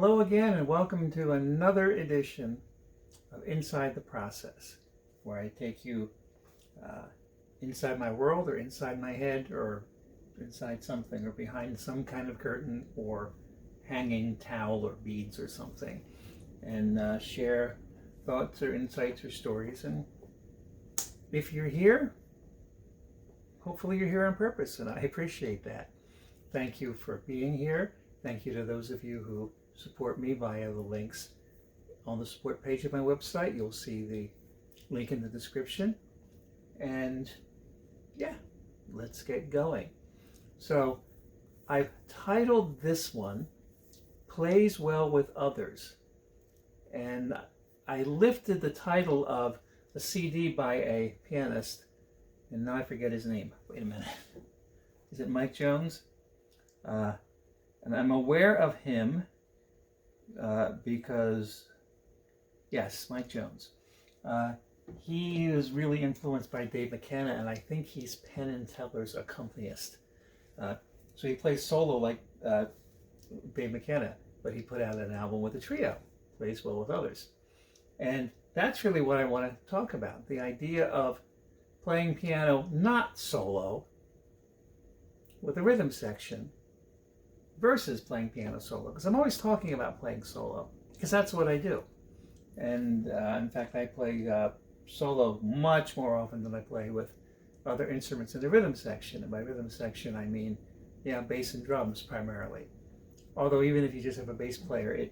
Hello again, and welcome to another edition of Inside the Process, where I take you inside my world, or inside my head, or inside something, or behind some kind of curtain, or hanging towel, or beads, or something, and share thoughts, or insights, or stories. And if you're here, hopefully you're here on purpose, and I appreciate that. Thank you for being here. Thank you to those of you who support me via the links on the support page of my website. You'll see the link in the description. And yeah, let's get going. So I've titled this one, Plays Well with Others. And I lifted the title of a CD by a pianist, and now I forget his name. Wait a minute. Is it Mike Jones? And I'm aware of him because, yes, Mike Jones. He is really influenced by Dave McKenna, and I think he's Penn and Teller's accompanist. So he plays solo like Dave McKenna, but he put out an album with a trio, Plays Well with Others. And that's really what I want to talk about, the idea of playing piano not solo with a rhythm section versus playing piano solo, because I'm always talking about playing solo, because that's what I do. And in fact, I play solo much more often than I play with other instruments in the rhythm section. And by rhythm section, I mean, bass and drums primarily. Although even if you just have a bass player, it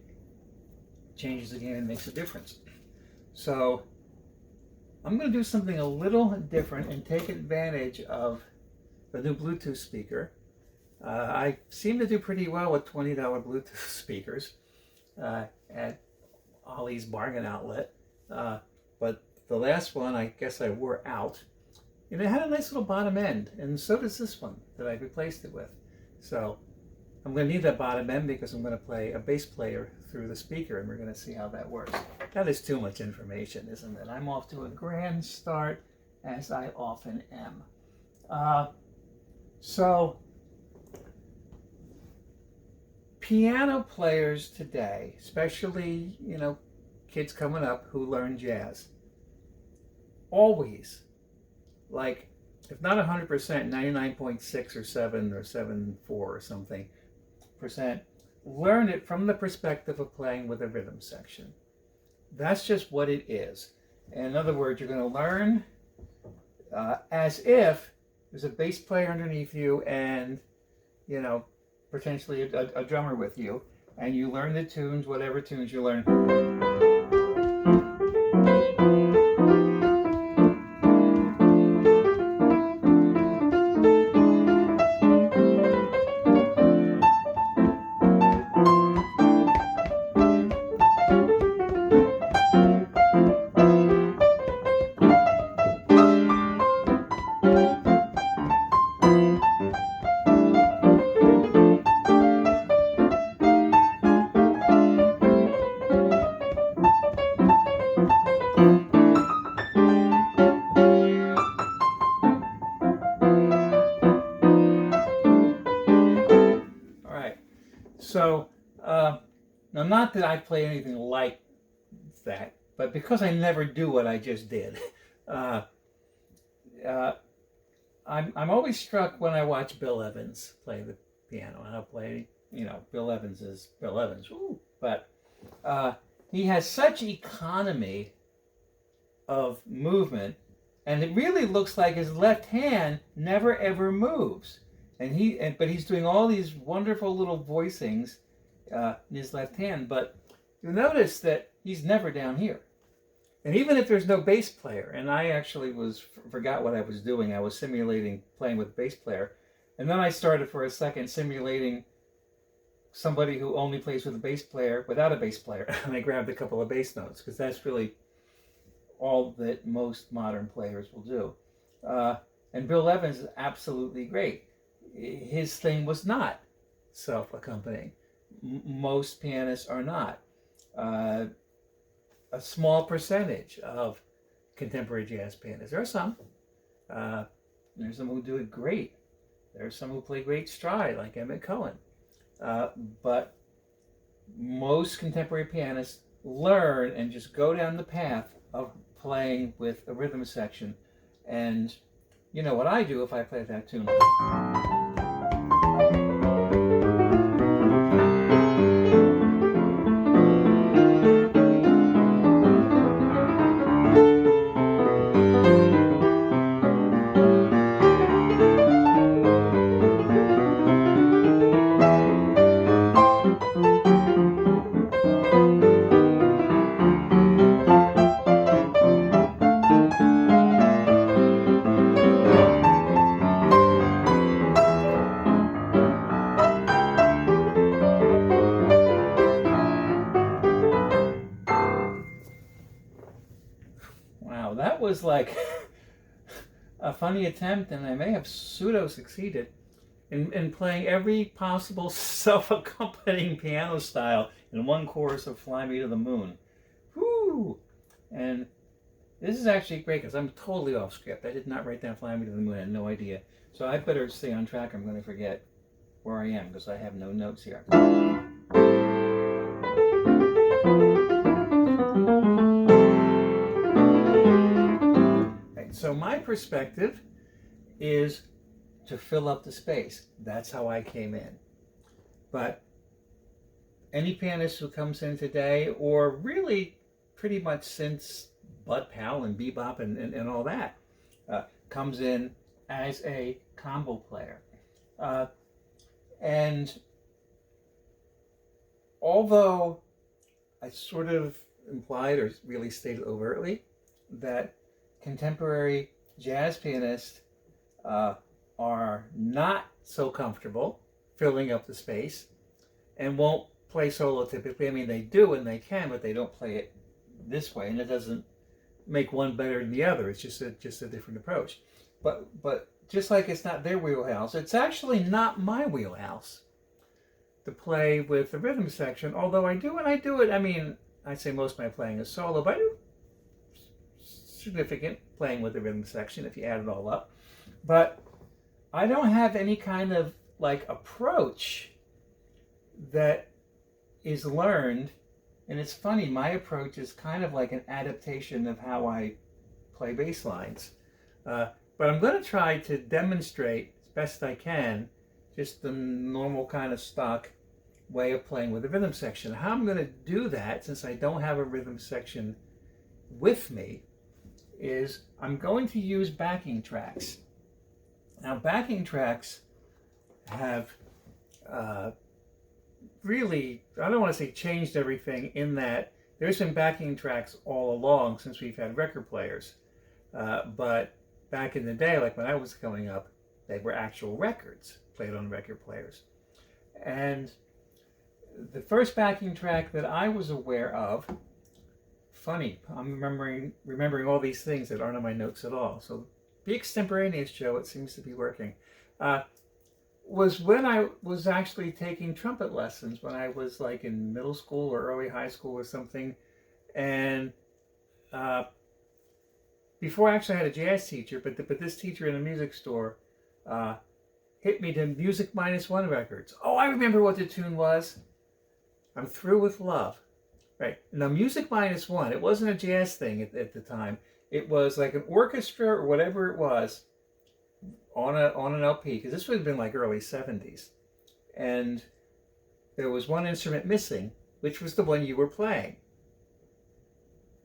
changes the game and makes a difference. So I'm going to do something a little different and take advantage of the new Bluetooth speaker. I seem to do pretty well with $20 Bluetooth speakers at Ollie's Bargain Outlet, but the last one I guess I wore out, and it had a nice little bottom end, and so does this one that I replaced it with. So I'm going to need that bottom end because I'm going to play a bass player through the speaker, and we're going to see how that works. That is too much information, isn't it? I'm off to a grand start, as I often am. So piano players today, especially, kids coming up who learn jazz, always, like, if not 100%, 99.6 or 7 or 7.4 or something %, learn it from the perspective of playing with a rhythm section. That's just what it is. In other words, you're going to learn as if there's a bass player underneath you and, potentially a drummer with you, and you learn the tunes, whatever tunes you learn. So, now not that I play anything like that, but because I never do what I just did, I'm always struck when I watch Bill Evans play the piano. And I'll play, Bill Evans is Bill Evans, woo, but he has such economy of movement, and it really looks like his left hand never ever moves. But he's doing all these wonderful little voicings in his left hand. But you'll notice that he's never down here. And even if there's no bass player, and I actually forgot what I was doing. I was simulating playing with a bass player, and then I started for a second simulating somebody who only plays with a bass player without a bass player, and I grabbed a couple of bass notes because that's really all that most modern players will do. And Bill Evans is absolutely great. His thing was not self-accompanying. Most pianists are not. A small percentage of contemporary jazz pianists. There are some. There's some who do it great. There are some who play great stride, like Emmett Cohen. But most contemporary pianists learn and just go down the path of playing with a rhythm section. And you know what I do if I play that tune? Wow, that was like a funny attempt, and I may have pseudo succeeded in playing every possible self-accompanying piano style in one chorus of Fly Me to the Moon. Whoo! And this is actually great because I'm totally off script. I did not write down Fly Me to the Moon. I had no idea. So I better stay on track. I'm going to forget where I am because I have no notes here. Right, so my perspective is to fill up the space. That's how I came in. But any pianist who comes in today, or really pretty much since Bud Powell and bebop and all that, comes in as a combo player. And although I sort of implied or really stated overtly that contemporary jazz pianists are not so comfortable filling up the space and won't play solo typically. I mean, they do and they can, but they don't play it this way, and it doesn't make one better than the other. It's just a different approach. But just like it's not their wheelhouse, it's actually not my wheelhouse to play with the rhythm section. Although I do it. I mean, I'd say most of my playing is solo, but I do significant playing with the rhythm section if you add it all up. But I don't have any kind of like approach that is learned. And it's funny, my approach is kind of like an adaptation of how I play bass lines. But I'm going to try to demonstrate as best I can just the normal kind of stock way of playing with the rhythm section. How I'm going to do that, since I don't have a rhythm section with me, is I'm going to use backing tracks. Now, backing tracks have really, I don't want to say changed everything, in that there's been backing tracks all along since we've had record players. But back in the day, like when I was coming up, they were actual records played on record players. And the first backing track that I was aware of, funny, I'm remembering all these things that aren't on my notes at all. So be extemporaneous, Joe. It seems to be working. Was when I was actually taking trumpet lessons when I was like in middle school or early high school or something. And before I actually had a jazz teacher, but this teacher in a music store hit me to Music -1 records. Oh, I remember what the tune was. I'm Through with Love. Right. Now, Music -1, it wasn't a jazz thing at the time. It was like an orchestra or whatever it was on an LP, because this would have been like early 70s. And there was one instrument missing, which was the one you were playing.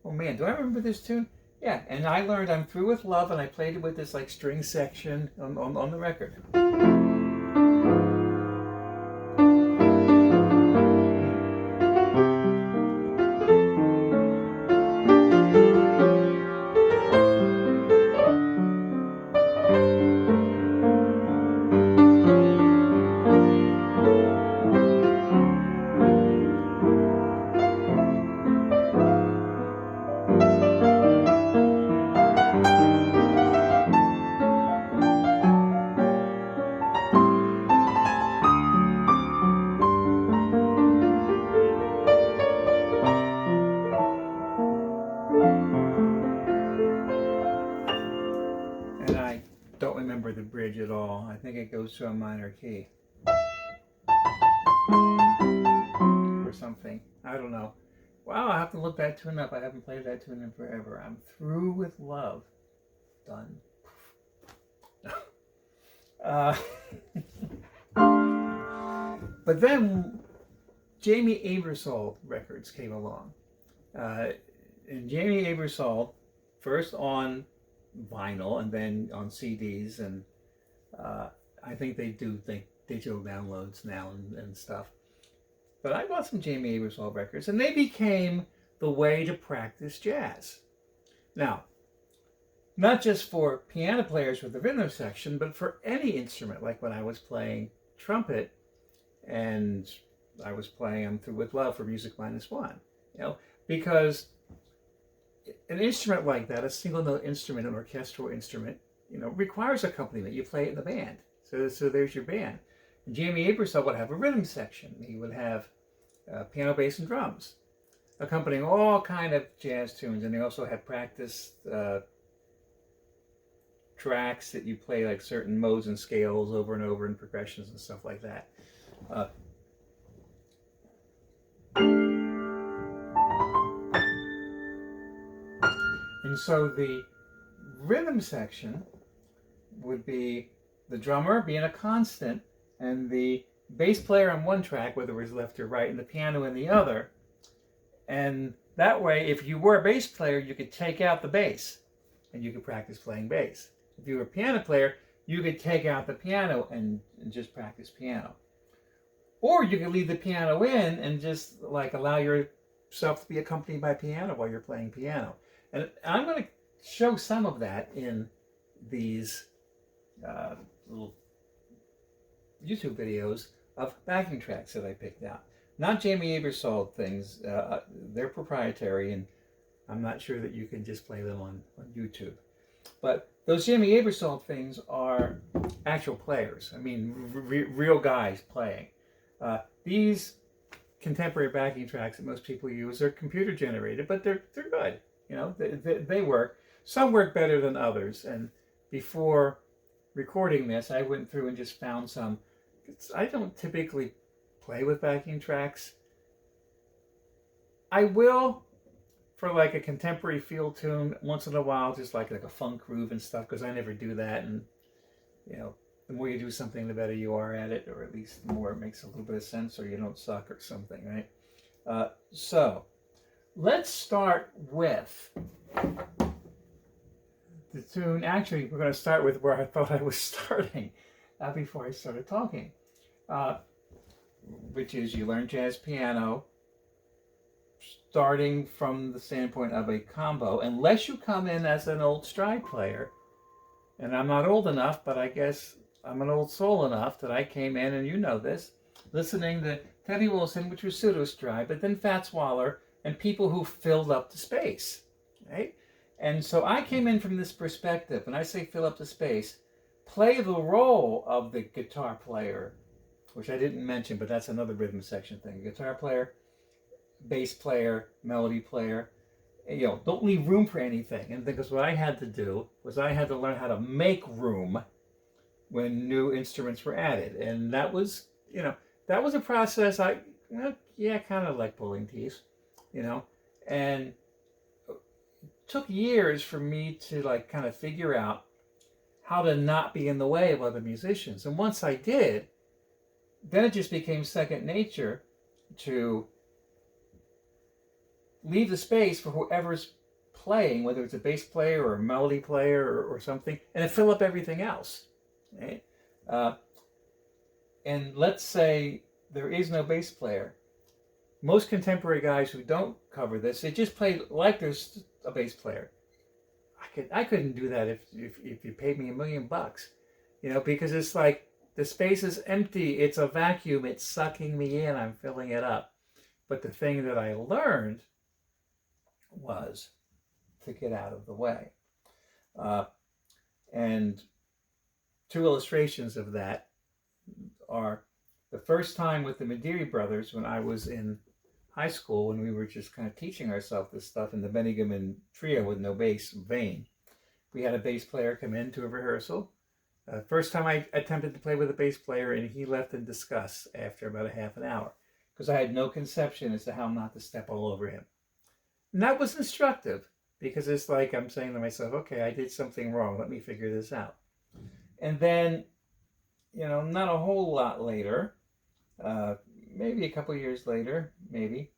Oh man, do I remember this tune? Yeah, and I learned I'm Through with Love, and I played it with this like string section on the record. And I don't remember the bridge at all. I think it goes to a minor key or something. something. I don't know. Wow, I have to look that tune up. I haven't played that tune in forever. I'm Through with Love. Done. uh, but then Jamie Aebersold records came along. And Jamie Aebersold, first on vinyl and then on CDs, and I think they do digital downloads now and stuff. But I bought some Jamie Aebersold records, and they became the way to practice jazz. Now, not just for piano players with the rhythm section, but for any instrument, like when I was playing trumpet and I was playing I'm Through with Love for Music Minus One, because an instrument like that, a single note instrument, an orchestral instrument, requires accompaniment. You play it in the band. So there's your band. And Jamie Aebersold would have a rhythm section. He would have piano, bass, and drums, accompanying all kind of jazz tunes. And they also had practice tracks that you play like certain modes and scales over and over and progressions and stuff like that. And so the rhythm section would be the drummer being a constant and the bass player on one track, whether it was left or right, and the piano in the other. And that way, if you were a bass player, you could take out the bass and you could practice playing bass. If you were a piano player, you could take out the piano and just practice piano. Or you could leave the piano in and just like allow yourself to be accompanied by piano while you're playing piano. And I'm going to show some of that in these little YouTube videos of backing tracks that I picked out. Not Jamie Aebersold things. They're proprietary, and I'm not sure that you can just play them on YouTube. But those Jamie Aebersold things are actual players. I mean, real guys playing. These contemporary backing tracks that most people use are computer generated, but they're good. They work. Some work better than others. And before recording this, I went through and just found some. I don't typically play with backing tracks. I will for like a contemporary field tune once in a while, just like a funk groove and stuff, because I never do that. And the more you do something, the better you are at it, or at least the more it makes a little bit of sense, or you don't suck or something, right? So let's start with the tune. Actually, we're going to start with where I thought I was starting before I started talking, which is you learn jazz piano starting from the standpoint of a combo, unless you come in as an old stride player. And I'm not old enough, but I guess I'm an old soul enough that I came in, and you know this, listening to Teddy Wilson, which was pseudo stride, but then Fats Waller and people who filled up the space, right? And so I came in from this perspective, and I say fill up the space, play the role of the guitar player, which I didn't mention, but that's another rhythm section thing. Guitar player, bass player, melody player. Don't leave room for anything. And because what I had to do was I had to learn how to make room when new instruments were added. And that was, that was a process kind of like pulling teeth, and it took years for me to kind of figure out how to not be in the way of other musicians. And once I did, then it just became second nature to leave the space for whoever's playing, whether it's a bass player or a melody player or something, and to fill up everything else. Right? And let's say there is no bass player. Most contemporary guys who don't cover this, they just play like there's a bass player. I couldn't do that if you paid me $1 million, because it's like the space is empty. It's a vacuum. It's sucking me in. I'm filling it up. But the thing that I learned was to get out of the way. And two illustrations of that are the first time with the Mediri brothers when I was in high school, when we were just kind of teaching ourselves this stuff in the Bennigaman trio with no bass vein. We had a bass player come in to a rehearsal. First time I attempted to play with a bass player, and he left in disgust after about a half an hour. because I had no conception as to how not to step all over him. And that was instructive because it's like I'm saying to myself, okay, I did something wrong. Let me figure this out. And then, not a whole lot later, uh, maybe a couple years later, maybe,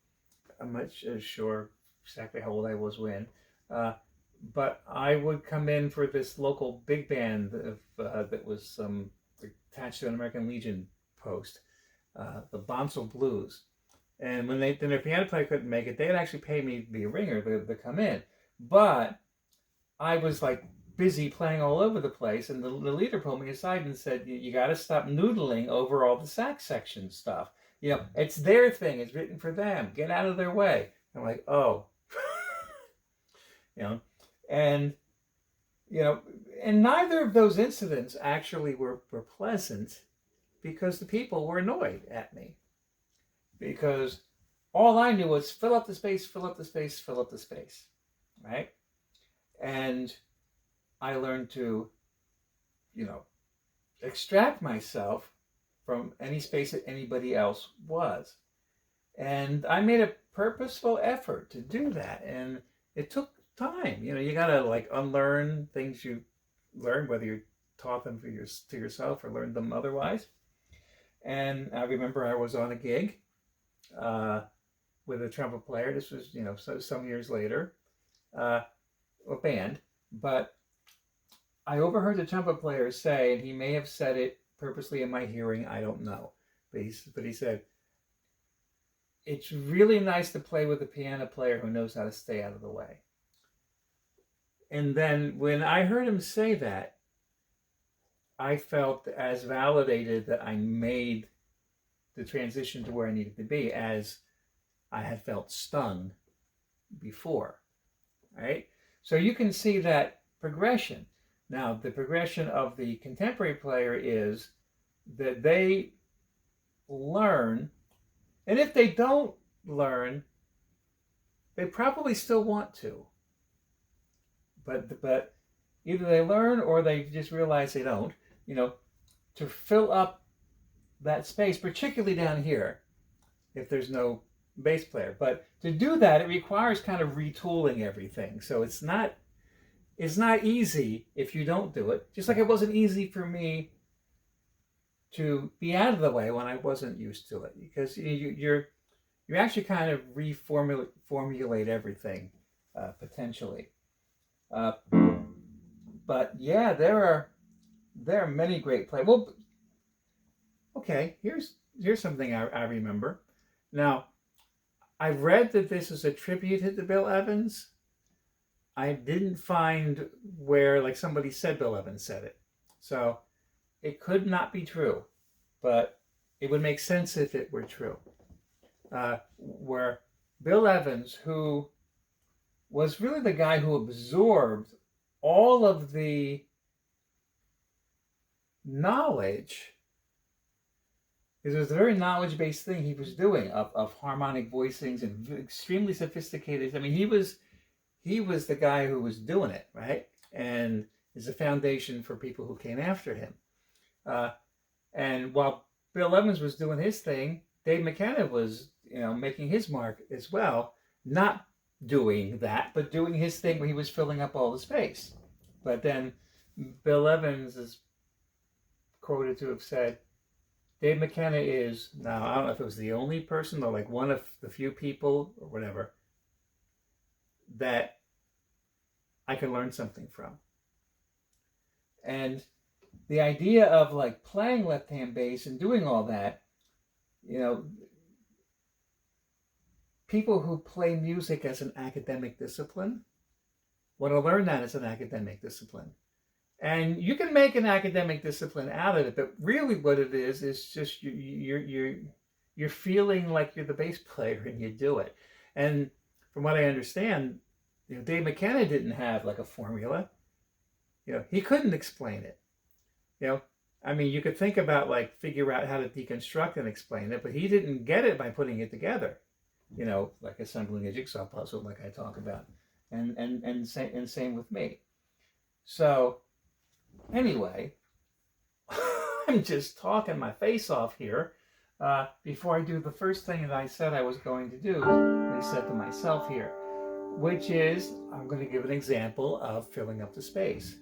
I'm not sure exactly how old I was when, uh, but I would come in for this local big band that was attached to an American Legion post, the Bonsall Blues. And when their piano player couldn't make it, they'd actually pay me to be a ringer to come in. But I was like busy playing all over the place, and the leader pulled me aside and said, "You got to stop noodling over all the sax section stuff. It's their thing. It's written for them. Get out of their way." I'm like, oh, you know, and and neither of those incidents actually were pleasant because the people were annoyed at me because all I knew was fill up the space, fill up the space, fill up the space, right? And I learned to, extract myself from any space that anybody else was. And I made a purposeful effort to do that. And it took time. You got to like unlearn things you learned, whether you taught them to yourself or learned them otherwise. And I remember I was on a gig with a trumpet player. This was, some years later, a band. But I overheard the trumpet player say, and he may have said it purposely in my hearing, I don't know. But he said, "It's really nice to play with a piano player who knows how to stay out of the way." And then when I heard him say that, I felt as validated that I made the transition to where I needed to be as I had felt stung before, right? So you can see that progression. Now, the progression of the contemporary player is that they learn, and if they don't learn, they probably still want to. But either they learn or they just realize they don't, to fill up that space, particularly down here, if there's no bass player. But to do that, it requires kind of retooling everything. So it's not easy if you don't do it. Just like it wasn't easy for me to be out of the way when I wasn't used to it, because you actually kind of reformulate everything potentially. But yeah, there are many great players. Well, okay, here's something I remember. Now, I read that this is attributed to Bill Evans. I didn't find where like somebody said Bill Evans said it. So it could not be true, but it would make sense if it were true. Where Bill Evans, who was really the guy who absorbed all of the knowledge, because it was a very knowledge-based thing he was doing of harmonic voicings and extremely sophisticated. I mean, he was the guy who was doing it, right? And is a foundation for people who came after him. And while Bill Evans was doing his thing, Dave McKenna was, making his mark as well, not doing that, but doing his thing where he was filling up all the space. But then Bill Evans is quoted to have said, Dave McKenna is, now I don't know if it was the only person or like one of the few people or whatever, that I can learn something from. And the idea of like playing left-hand bass and doing all that, people who play music as an academic discipline want to learn that as an academic discipline. And you can make an academic discipline out of it, but really what it is just you're feeling like you're the bass player and you do it. And from what I understand, Dave McKenna didn't have like a formula. He couldn't explain it. I mean, you could think about like figure out how to deconstruct and explain it, but he didn't get it by putting it together. Like assembling a jigsaw puzzle, like I talk about, and same with me. So anyway, I'm just talking my face off here. before I do the first thing that I said I was going to do, I said to myself here, which is I'm going to give an example of filling up the space.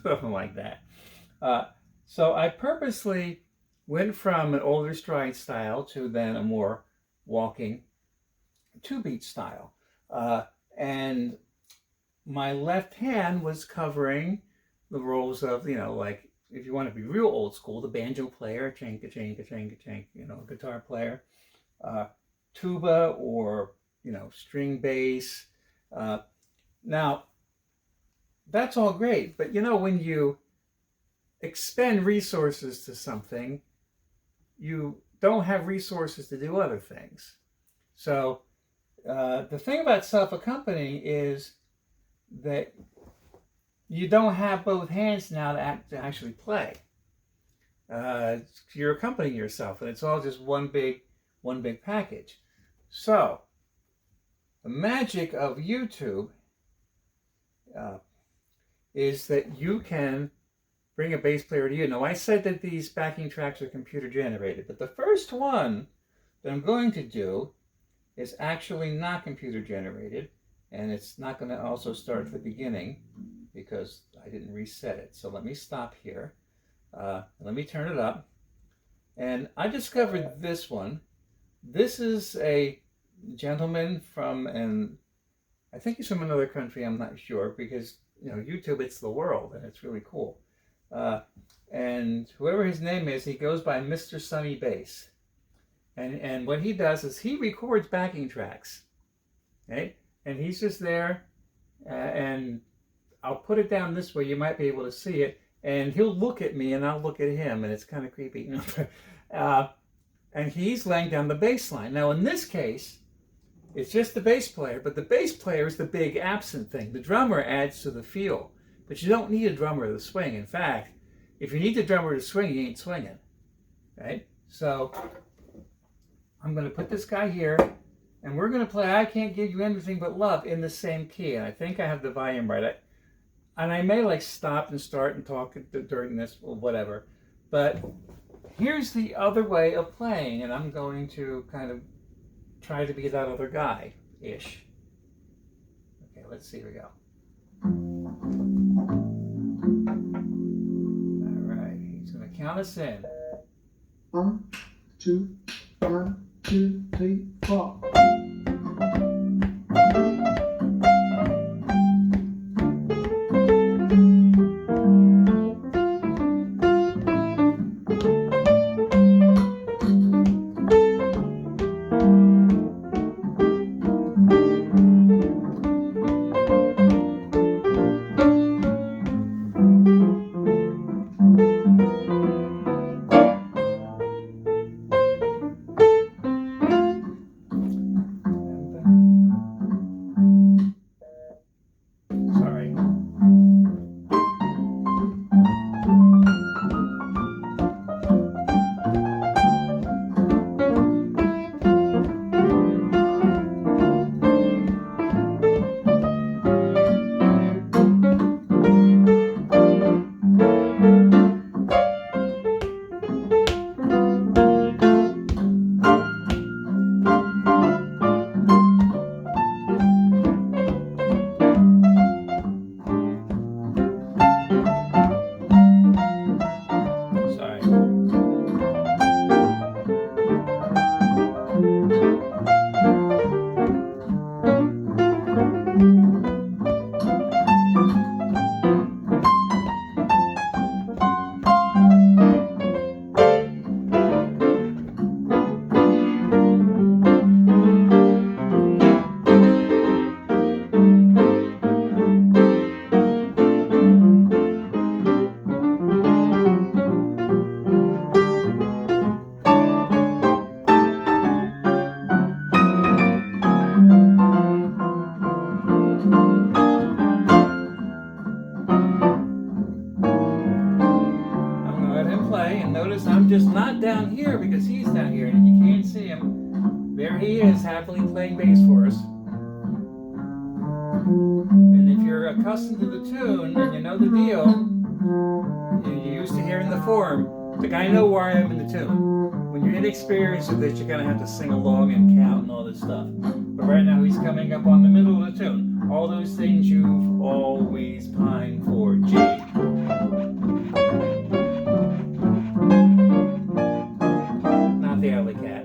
Something like that. So I purposely went from an older stride style to then a more walking two-beat style. And my left hand was covering the roles of, like if you want to be real old school, the banjo player, chanka, chanka, chanka, chanka, guitar player, tuba or, string bass. Now, that's all great, but when you expend resources to something, you don't have resources to do other things. So the thing about self-accompanying is that you don't have both hands now to actually play. You're accompanying yourself, and it's all just one big package. So the magic of YouTube is that you can bring a bass player to you. Now, I said that these backing tracks are computer generated, but the first one that I'm going to do is actually not computer generated, and it's not going to also start at the beginning because I didn't reset it. So let me stop here. Let me turn it up. And I discovered this one. This is a gentleman from, and I think he's from another country, I'm not sure, because YouTube, it's the world, and it's really cool. And whoever his name is, he goes by Mr. Sunny Bass. And what he does is he records backing tracks, okay? And he's just there, and I'll put it down this way, you might be able to see it, and he'll look at me and I'll look at him, and it's kind of creepy. And he's laying down the bass line. Now in this case, it's just the bass player, but the bass player is the big absent thing. The drummer adds to the feel, but you don't need a drummer to swing. In fact, if you need the drummer to swing, you ain't swinging, right? So I'm going to put this guy here, and we're going to play I Can't Give You Anything But Love in the same key. And I think I have the volume right. And I may like stop and start and talk during this or whatever. But here's the other way of playing, and I'm going to kind of try to be that other guy-ish. Okay, let's see. Here we go. All right, he's going to count us in. 1, 2, 1, 2, 3, 4. Notice I'm just not down here because he's down here, and if you can't see him, there he is happily playing bass for us. And if you're accustomed to the tune and you know the deal, you're used to hearing the form, like I know where I am in the tune. When you're inexperienced with this, you're going to have to sing along and count and all this stuff. But right now he's coming up on the middle of the tune. All those things you've always pined for. G. Not the alley cat.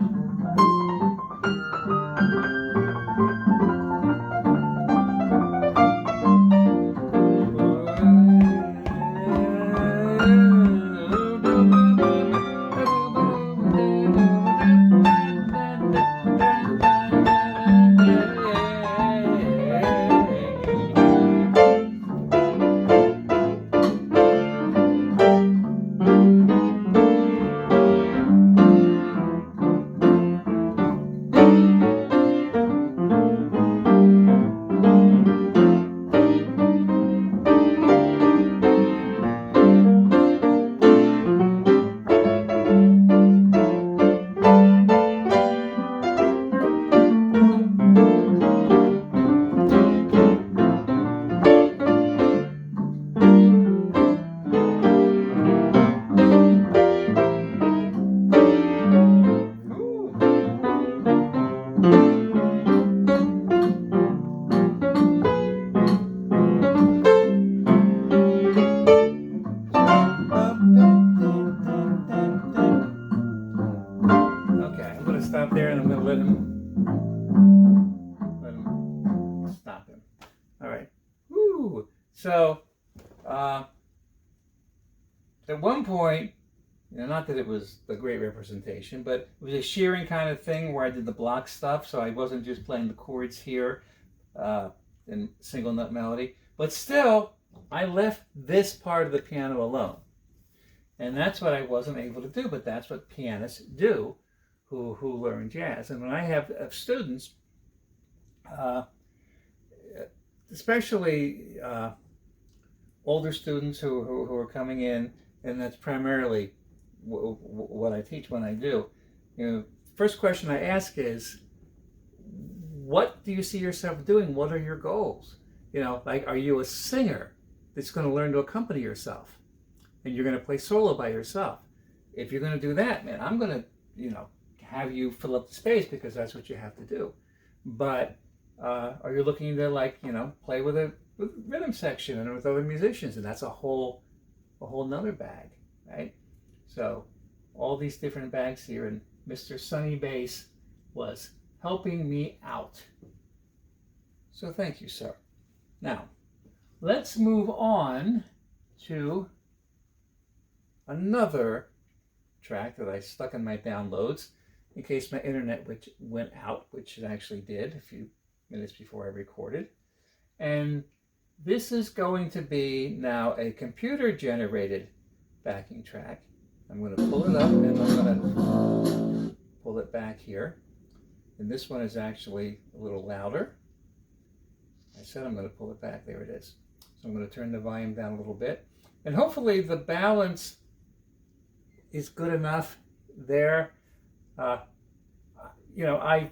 Stop there, and I'm going to let him stop him. All right. Woo. So, at one point, not that it was a great representation, but it was a shearing kind of thing where I did the block stuff, so I wasn't just playing the chords here in single note melody. But still, I left this part of the piano alone. And that's what I wasn't able to do, but that's what pianists do who learn jazz. And when I have students, especially older students who are coming in, and that's primarily what I teach when I do, first question I ask is, what do you see yourself doing? What are your goals? You know, like, are you a singer that's going to learn to accompany yourself and you're going to play solo by yourself? If you're going to do that, man, I'm going to, you know, have you fill up the space because that's what you have to do. But are you looking to, like, you know, play with a rhythm section and with other musicians? And that's a whole nother bag, right? So all these different bags here, and Mr. Sunny Bass was helping me out. So thank you, sir. Now, let's move on to another track that I stuck in my downloads in case my internet went out, which it actually did a few minutes before I recorded. And this is going to be now a computer-generated backing track. I'm going to pull it up and I'm going to pull it back here. And this one is actually a little louder. I said I'm going to pull it back. There it is. So I'm going to turn the volume down a little bit. And hopefully the balance is good enough there. You know, I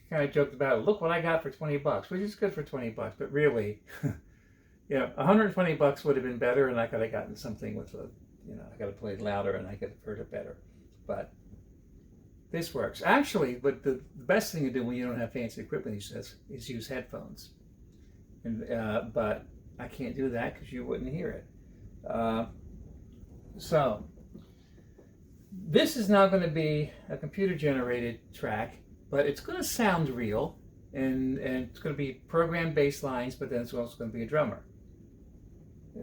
kind of joked about it. Look what I got for 20 bucks, which is good for 20 bucks. But really, you know, 120 bucks would have been better, and I could have gotten something with a, you know, I could have played louder and I could have heard it better. But this works. Actually, but the best thing to do when you don't have fancy equipment, he says, is use headphones. And but I can't do that because you wouldn't hear it. So this is now going to be a computer-generated track, but it's going to sound real, and it's going to be programmed bass lines, but then it's also going to be a drummer.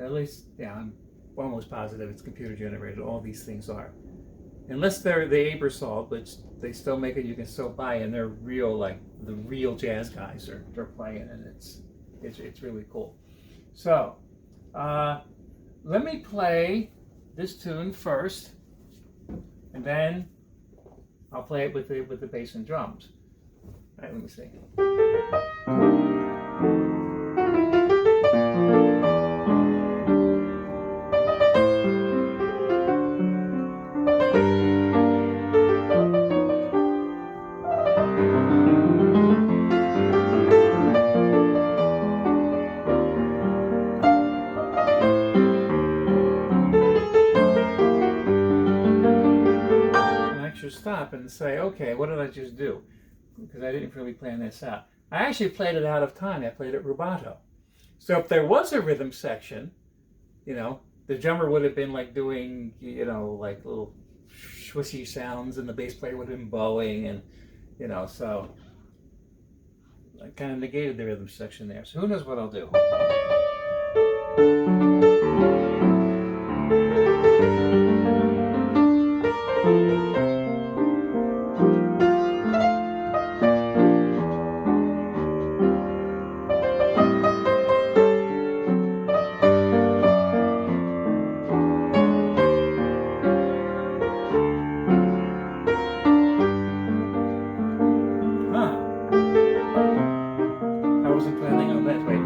At least, yeah, I'm almost positive it's computer-generated. All these things are. Unless they're the Aebersold, which they still make it, you can still buy, and they're real, like the real jazz guys are playing, and it's really cool. So let me play this tune first, and then I'll play it with the bass and drums. All right, let me see. Stop and say, okay, what did I just do? Because I didn't really plan this out. I actually played it out of time. I played it rubato. So if there was a rhythm section, you know, the drummer would have been like doing, you know, like little swishy sounds, and the bass player would have been bowing, and, you know, so I kind of negated the rhythm section there. So who knows what I'll do. I wasn't planning on that. Wait.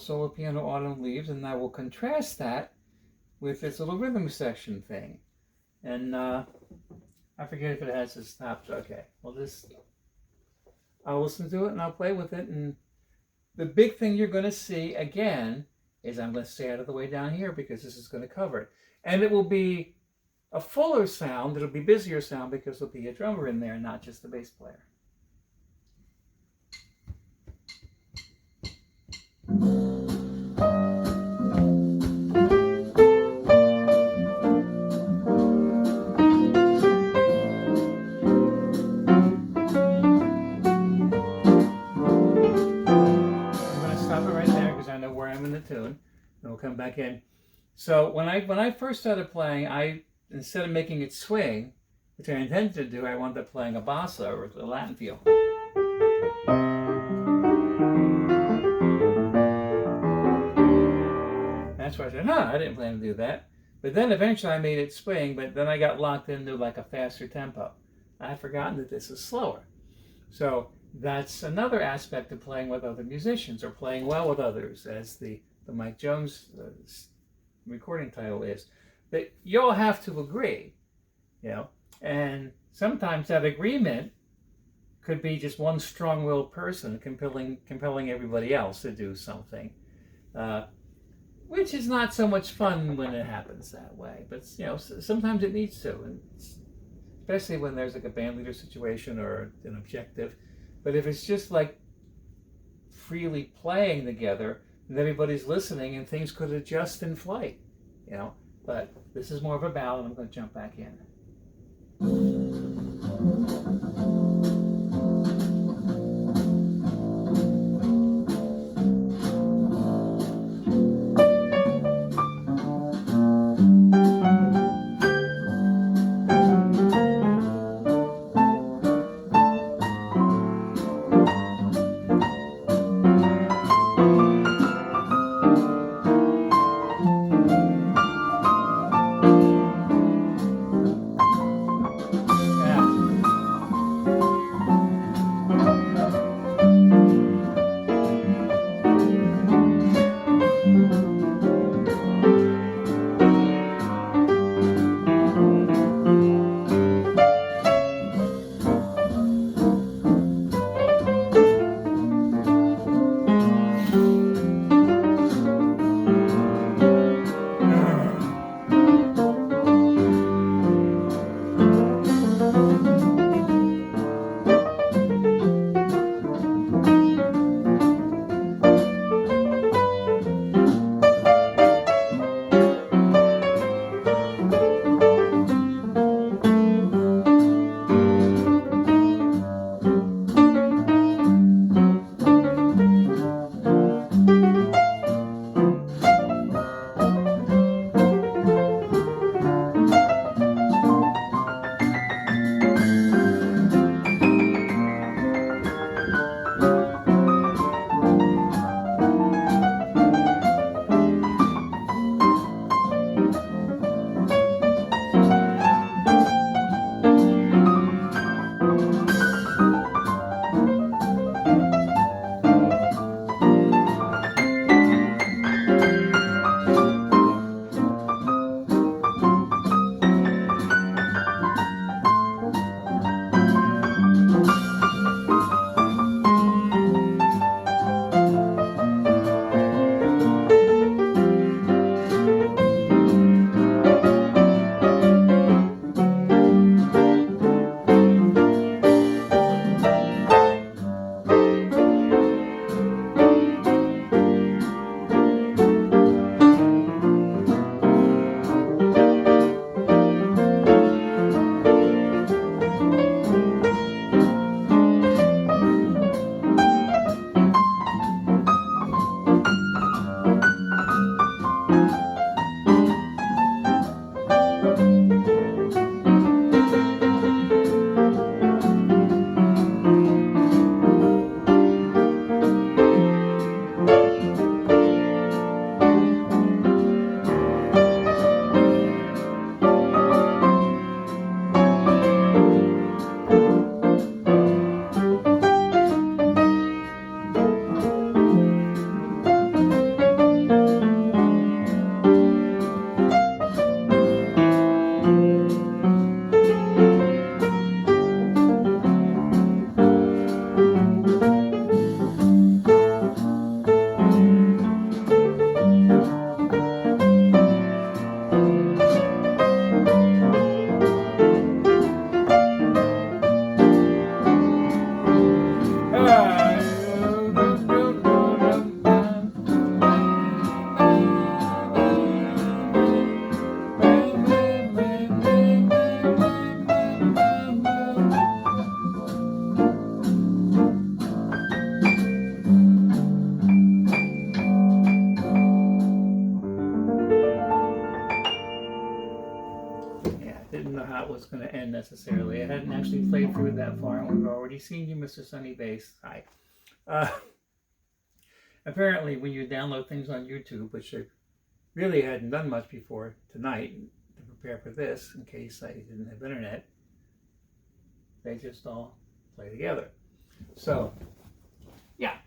solo piano Autumn Leaves, and I will contrast that with this little rhythm section thing. And I forget if it has the stops. Okay, I'll listen to it and I'll play with it. And the big thing you're going to see again is I'm going to stay out of the way down here because this is going to cover it. And it will be a fuller sound, it'll be busier sound because there'll be a drummer in there, not just the bass player. Tune, and we'll come back in. So when I first started playing, I instead of making it swing, which I intended to do, I wound up playing a bossa or a Latin feel. That's why I said, no, I didn't plan to do that. But then eventually I made it swing, but then I got locked into like a faster tempo. I had forgotten that this is slower. So that's another aspect of playing with other musicians or playing well with others, as the Mike Jones recording title is, that you all have to agree, and sometimes that agreement could be just one strong-willed person compelling everybody else to do something, which is not so much fun when it happens that way, but sometimes it needs to, and especially when there's like a band leader situation or an objective. But if it's just like freely playing together, and everybody's listening, and things could adjust in flight, But this is more of a ballad. I'm going to jump back in. didn't know how it was going to end necessarily. I hadn't actually played through it that far, and we've already seen you, Mr. Sunny Bass. Hi. Uh, Apparently, when you download things on YouTube, which I really hadn't done much before tonight to prepare for this, in case I didn't have internet, they just all play together. So, yeah.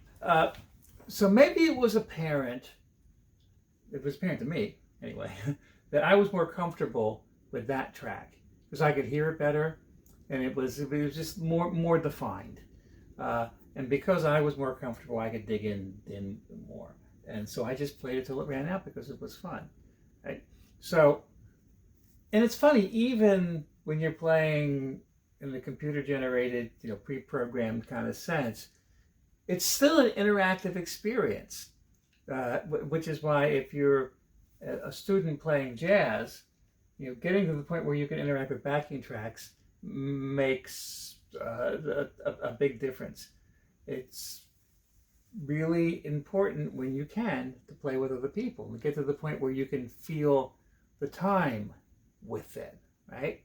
So maybe it was apparent to me anyway, that I was more comfortable with that track because I could hear it better, and it was just more defined. And because I was more comfortable, I could dig in more. And so I just played it till it ran out because it was fun. Right? So, and it's funny, even when you're playing in the computer-generated, pre-programmed kind of sense, it's still an interactive experience, which is why if you're a student playing jazz, getting to the point where you can interact with backing tracks makes a big difference. It's really important when you can to play with other people and get to the point where you can feel the time with it, right?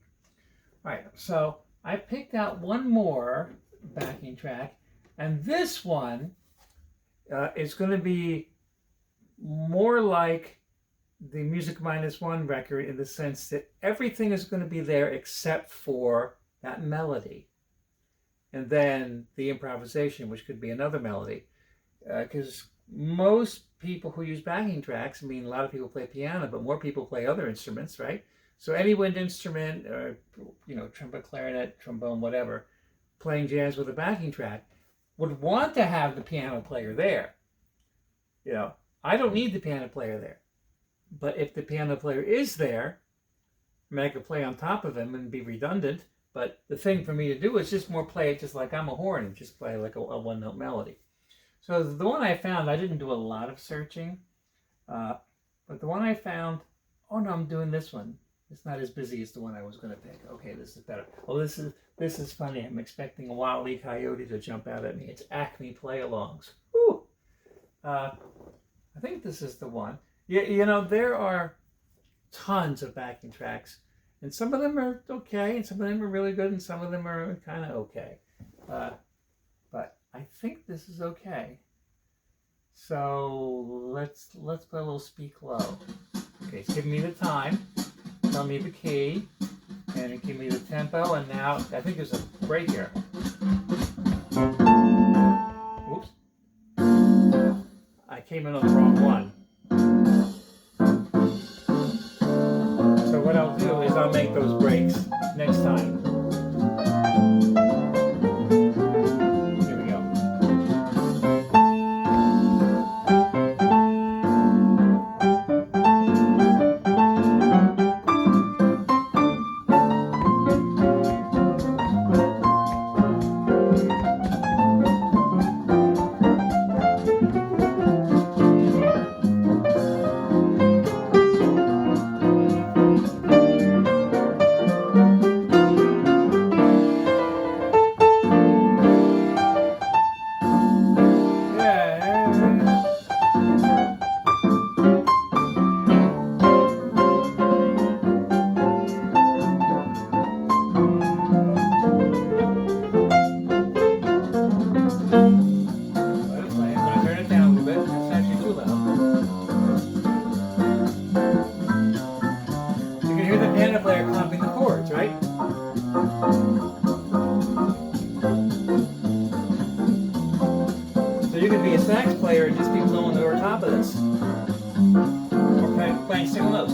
All right, so I picked out one more backing track, and this one is going to be more like the Music Minus One record in the sense that everything is going to be there except for that melody. And then the improvisation, which could be another melody. Because most people who use backing tracks, a lot of people play piano, but more people play other instruments, right? So any wind instrument, or trumpet, clarinet, trombone, whatever, playing jazz with a backing track, would want to have the piano player there. I don't need the piano player there. But if the piano player is there, I could play on top of him and be redundant. But the thing for me to do is just more play it just like I'm a horn and just play like a one-note melody. So the one I found, I didn't do a lot of searching. But the one I found, oh no, I'm doing this one. It's not as busy as the one I was going to pick. Okay, this is better. Oh, this is funny. I'm expecting a Wile E. Coyote to jump out at me. It's Acme Play-Alongs. Woo! I think this is the one. Yeah, there are tons of backing tracks, and some of them are okay, and some of them are really good, and some of them are kind of okay. But I think this is okay. So let's put a little speak low. Okay, it's giving me the time, tell me the key, and it give me the tempo, and now I think there's a break here. Oops. I came in on the wrong one. So what I'll do is I'll make those breaks next time. Here we go. You could be a sax player and just be blowing over top of this. Or playing single notes.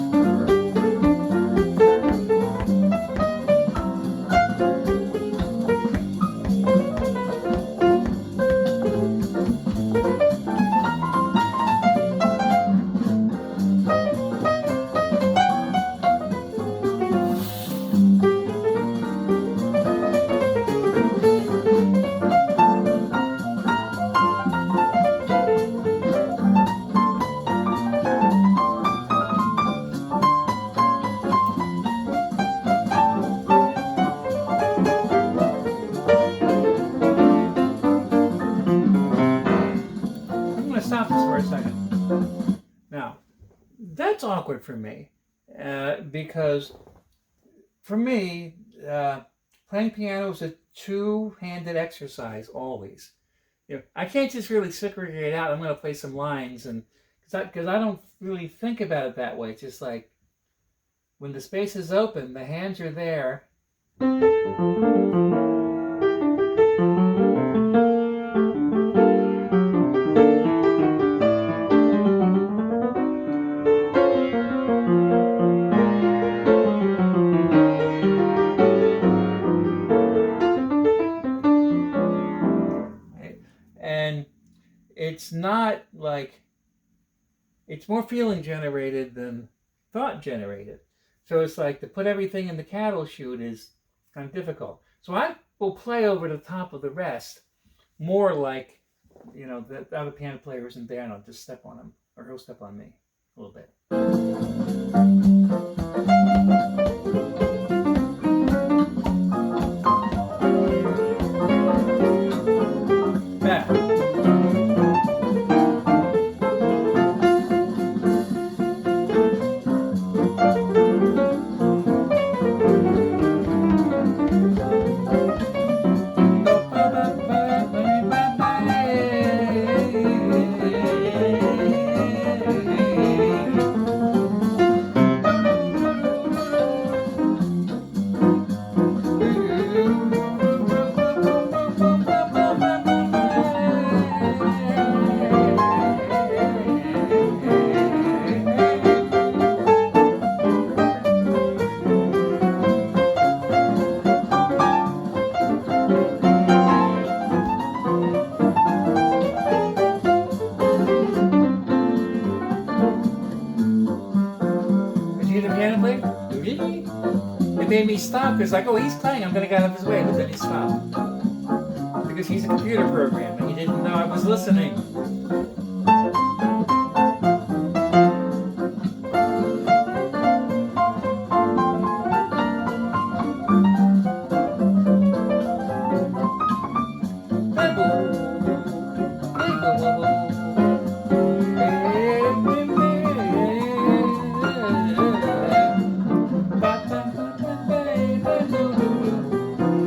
Stop this for a second. Now, that's awkward for me because for me, playing piano is a two-handed exercise always. I can't just really segregate out. I'm going to play some lines, and because I don't really think about it that way. It's just like when the space is open, the hands are there. Right? And it's not like it's more feeling generated than thought generated. So it's like to put everything in the cattle chute is kind of difficult. So I will play over the top of the rest, more like, the other piano player isn't there, and I'll just step on him, or he'll step on me a little bit. Yeah. It made me stop because like, oh, he's playing, I'm gonna get out of his way, but then he stopped because he's a computer program and he didn't know I was listening.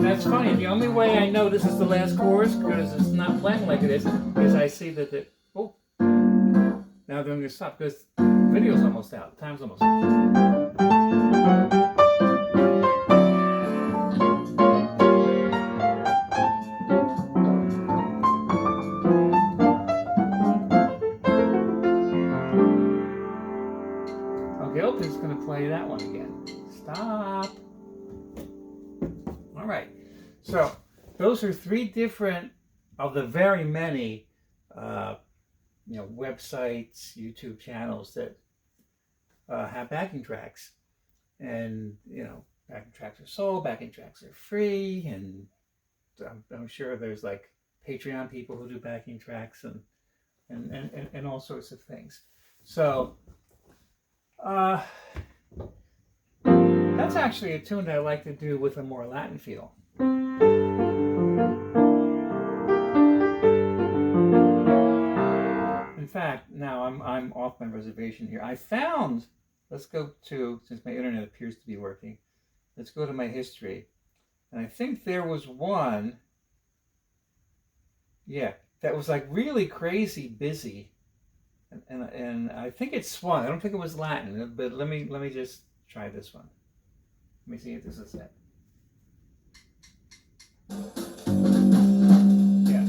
That's funny. The only way I know this is the last chorus, because it's not playing like it is I see that the now they're going to stop because the video's almost out. Time's almost out. Okay, Hilton's going to play that one again. Stop. All right. So those are three different of the very many, websites, YouTube channels that have backing tracks, and backing tracks are sold, backing tracks are free, and I'm sure there's like Patreon people who do backing tracks and all sorts of things. So that's actually a tune that I like to do with a more Latin feel. In fact, now I'm off my reservation here. I found, let's go to, since my internet appears to be working, let's go to my history. And I think there was one, that was like really crazy busy. And I think it swung. I don't think it was Latin, but let me just try this one. Let me see if this is it. Yeah.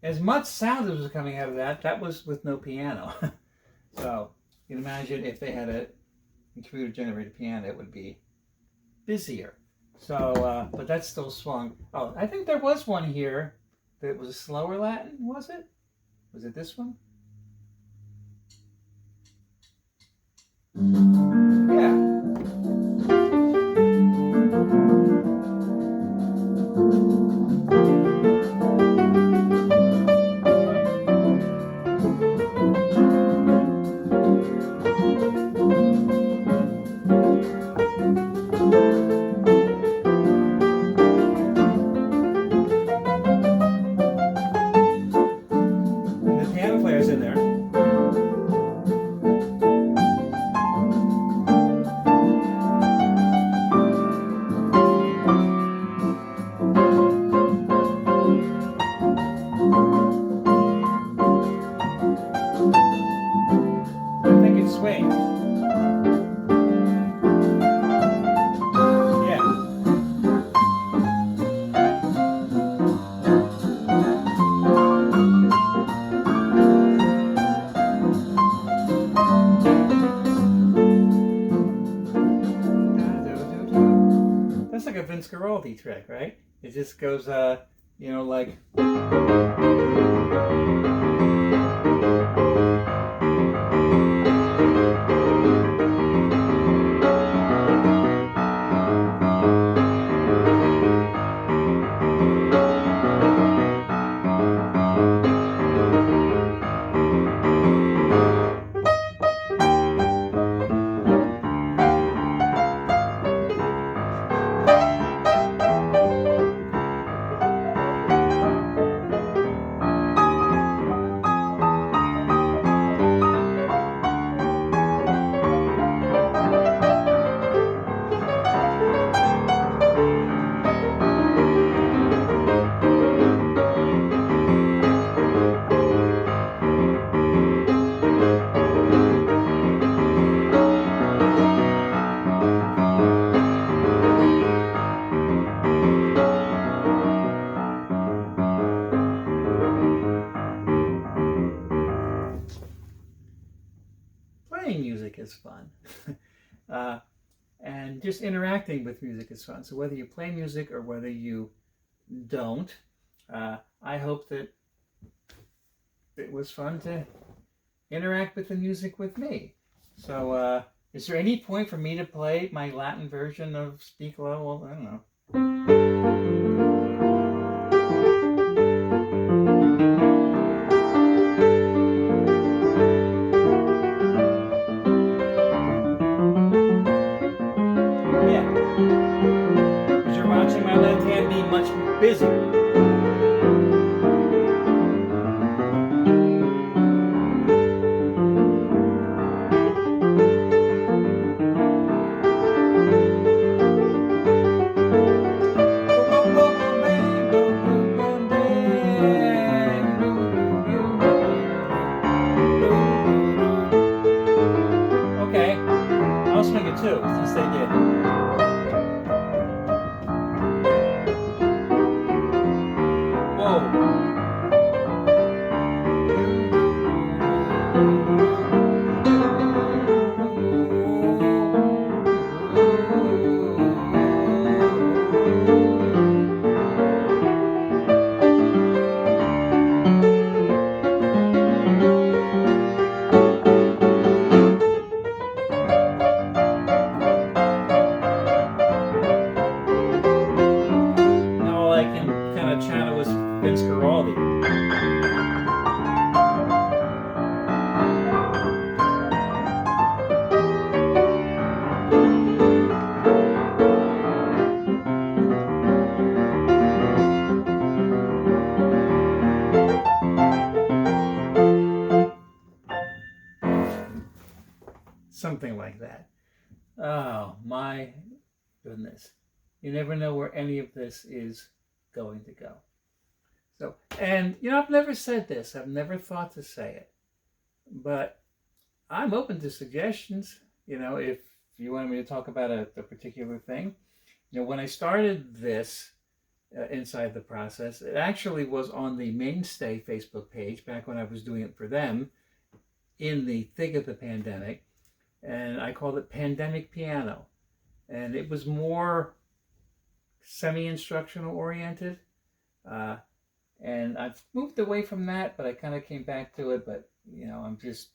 As much sound as was coming out of that was with no piano. So you can imagine if they had a computer generated piano, it would be busier. So, but that still swung. Oh, I think there was one here that was a slower Latin, was it? Was it this one? Guaraldi trick, right? It just goes, you know, like. Playing music is fun. And just interacting with music is fun. So whether you play music or whether you don't, I hope that it was fun to interact with the music with me. So is there any point for me to play my Latin version of Speak Low? Well, I don't know. Because you're watching my left hand be much busier. Okay, I'll swing it too, since they did. Now all I can kind of channel is Vince Guaraldi. Something like that. Oh my goodness. You never know where any of this is going to go. So, and you know, I've never said this. I've never thought to say it. But I'm open to suggestions. You know, if you wanted me to talk about a particular thing. You know, when I started this inside the process, it actually was on the Mainstay Facebook page back when I was doing it for them in the thick of the pandemic. And I called it Pandemic Piano. And it was more semi-instructional oriented. And I've moved away from that, but I kind of came back to it. But, you know, I'm just,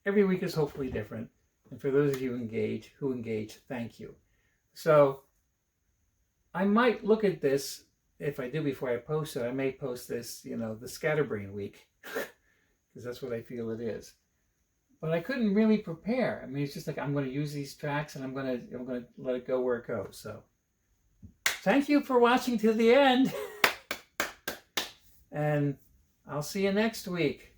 every week is hopefully different. And for those of you who engage, thank you. So I might look at this, if I do before I post it, I may post this, you know, the Scatterbrain week, because that's what I feel it is. But I couldn't really prepare. I mean, it's just like, I'm going to use these tracks and I'm going to let it go where it goes. So thank you for watching to the end. And I'll see you next week.